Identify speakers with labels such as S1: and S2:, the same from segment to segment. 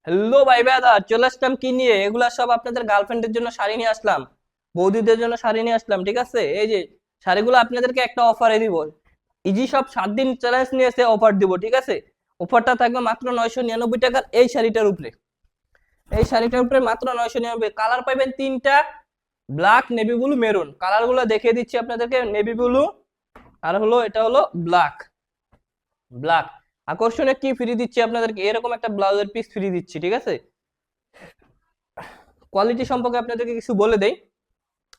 S1: Hello ভাই বেদা, চলে আসলাম কি নিয়ে? এগুলা সব আপনাদের গার্লফ্রেন্ডের জন্য শাড়ি নিয়ে আসলাম, বৌদিদের জন্য শাড়ি নিয়ে আসলাম। ঠিক আছে, এই যে শাড়িগুলো আপনাদেরকে একটা অফারে দিব। ইজি সব 7 দিন চ্যালেঞ্জ নিয়েছে, অফার দিব। ঠিক আছে, অফারটা থাকবে মাত্র 999 টাকার এই শাড়িটার উপরে। এই শাড়িটার উপরে মাত্র 999। কালার পাইবেন তিনটা, black, navy blue, maroon. Colour গুলো দেখিয়ে দিচ্ছি আপনাদেরকে। নেভি ব্লু, আর হলো এটা হলো ব্ল্যাক। ব্ল্যাক আকর্ষণীয় কি ফ্রি দিচ্ছি আপনাদেরকে, এরকম একটা ব্লাউজের পিস ফ্রি দিচ্ছি। ঠিক আছে, কোয়ালিটি সম্পর্কে আপনাদেরকে কিছু বলে দেই।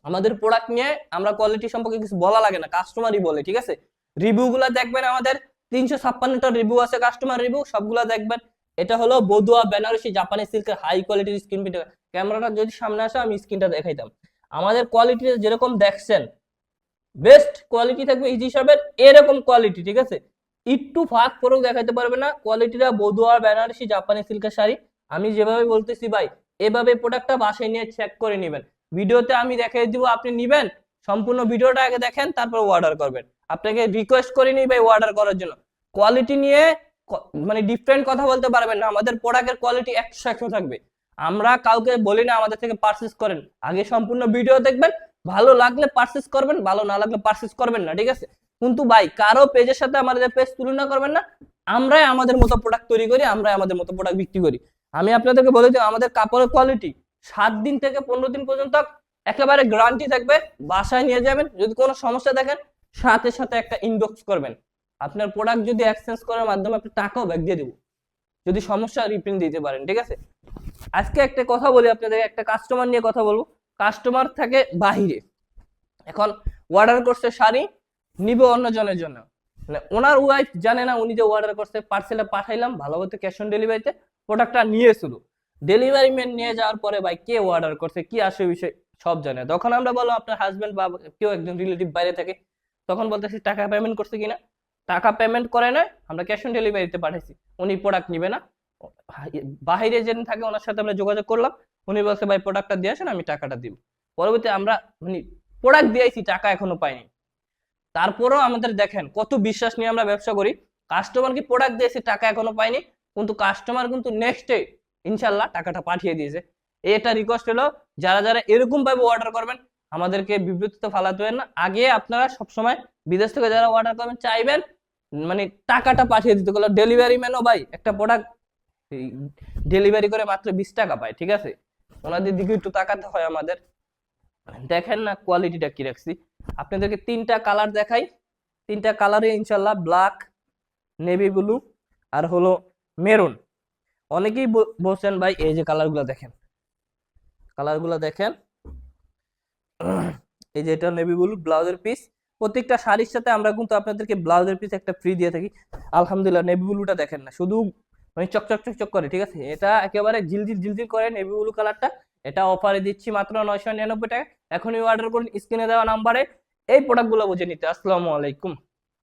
S1: আমাদের প্রোডাক্ট নিয়ে আমরা কোয়ালিটি সম্পর্কে কিছু বলা লাগে না, কাস্টমারই বলে। ঠিক আছে, রিভিউ গুলা দেখবেন, আমাদের 356টা রিভিউ আছে, কাস্টমার রিভিউ, সবগুলা দেখবেন। এটা হলো বদুয়া বেনারসি জাপানি সিল্কের হাই কোয়ালিটির স্ক্রিন প্রিন্ট। ক্যামেরাটা যদি সামনে আসে আমি স্ক্রিনটা দেখাইতাম। আমাদের কোয়ালিটি যেরকম দেখছেন, বেস্ট কোয়ালিটি থাকবে ইজি হিসাবে, এরকম কোয়ালিটি। ঠিক আছে, একটু ফাঁক করেও দেখাইতে পারবে না। কোয়ালিটিটা বদুয়া বেনারসি জাপানি সিল্কের শাড়ি। আমি যেভাবে বলতেছি ভাই, এভাবে প্রোডাক্টটা বাসায় নিয়ে চেক করে নেবেন। ভিডিওতে আমি দেখাই দিব, আপনি নিবেন, সম্পূর্ণ ভিডিওটা আগে দেখেন, তারপর অর্ডার করবেন। আপনাকে রিকোয়েস্ট করিনি ভাই অর্ডার করার জন্য। কোয়ালিটি নিয়ে মানে ডিফারেন্ট কথা বলতে পারবেন না। আমাদের প্রোডাক্টের কোয়ালিটি 100 থাকবে। আমরা কাউকে বলি না আমাদের থেকে পারচেজ করেন, আগে সম্পূর্ণ ভিডিও দেখবেন, ভালো লাগলে পারচেজ করবেন, ভালো না লাগলে পারচেজ করবেন না। ঠিক আছে, কিন্তু ভাই কারো পেজের সাথে আমাদের পেজ তুলনা করবেন না। আমরাই আমাদের মতো প্রোডাক্ট তৈরি করি, আমরাই আমাদের মতো প্রোডাক্ট বিক্রি করি। আমি আপনাদেরকে বলে দিই, আমাদের কাপড়ের কোয়ালিটি 7 দিন থেকে 15 দিন পর্যন্ত একেবারে গ্যারান্টি থাকবে। বাসায় নিয়ে যাবেন, যদি কোনো সমস্যা দেখেন সাথে সাথে একটা ইনবক্স করবেন। আপনার প্রোডাক্ট যদি এক্সচেঞ্জ করার মাধ্যমে আপনি টাকাও ব্যাক দিয়ে দেবো, যদি সমস্যা রিপ্রিন্ট দিতে পারেন। ঠিক আছে, আজকে একটা কথা বলি আপনাদের, একটা কাস্টমার নিয়ে কথা বলবো। কাস্টমার থাকে বাহিরে, এখন অর্ডার করছে শাড়ি, নিবে অন্যজনের জন্য। মানে ওনার ওয়াইফ জানে না উনি যে অর্ডার করছে। পার্সেলে পাঠাইলাম ভালোভাবে, ক্যাশ অন ডেলিভারিতে প্রোডাক্টটা নিয়েছিল। ডেলিভারি ম্যান নিয়ে যাওয়ার পরে ভাই কে অর্ডার করছে, কি আসে বিষয় সব জানে। তখন আমরা বললাম আপনার হাজবেন্ড বা কেউ একজন রিলেটিভ বাইরে থাকে, তখন বলতেছি টাকা পেমেন্ট করছে কিনা। টাকা পেমেন্ট করে না, আমরা ক্যাশ অন ডেলিভারিতে পাঠাইছি। উনি প্রোডাক্ট নিবে না, বাহিরে যেন থাকে ওনার সাথে আমরা যোগাযোগ করলাম। উনি বলছে ভাই প্রোডাক্টটা দিয়ে আসেন, আমি টাকাটা দিব। পরবর্তী আমরা মানে প্রোডাক্ট দিয়েছি, টাকা এখনো পাইনি। তারপরেও আমাদের দেখেন কত বিশ্বাস নিয়ে আমরা ব্যবসা করি। কাস্টমারকে প্রোডাক্ট দিয়েছি, টাকা এখনো পাইনি, কিন্তু কাস্টমার কিন্তু নেক্সট ডে ইনশাল্লাহ টাকাটা পাঠিয়ে দিয়েছে। এটা রিকোয়েস্ট হলো, যারা যারা এরকম ভাবে অর্ডার করবেন আমাদেরকে বিব্রতিতে ফালাতে হয় না। আগে আপনারা সবসময় বিদেশ থেকে যারা অর্ডার করবেন চাইবেন মানে টাকাটা পাঠিয়ে দিতে। গেলো ডেলিভারি ম্যানও ভাই একটা প্রোডাক্ট ডেলিভারি করে মাত্র 20 টাকা পায়। ঠিক আছে, ওনাদের দিকে একটু তাকাতে হয় আমাদের। দেখেন না কোয়ালিটিটা কি রাখছি। আপনাদেরকে 3টা কালার দেখাই, 3টা কালারে ইনশাল্লাহ ব্ল্যাক, নেভি ব্লু, আর হলো মেরুন। অনেকেই বলছেন ভাই এই যে কালারগুলো দেখেন, কালারগুলো দেখেন। এই যে এটা নেভি ব্লু ব্লাউজের পিস। প্রত্যেকটা শাড়ির সাথে আমরা কিন্তু আপনাদেরকে ব্লাউজের পিস একটা ফ্রি দিয়ে থাকি। আলহামদুলিল্লাহ নেভি ব্লুটা দেখেন না, শুধু মানে চকচক চকচক করে। ঠিক আছে, এটা একেবারে ঝিলঝিল ঝিলঝিল করে নেভি ব্লু কালারটা। এটা অফারে দিচ্ছি মাত্র 999 টাকা। এখনই অর্ডার করুন স্ক্রিনে দেওয়া নাম্বারে এই প্রোডাক্টগুলো বুঝে নিতে। আসসালামু আলাইকুম।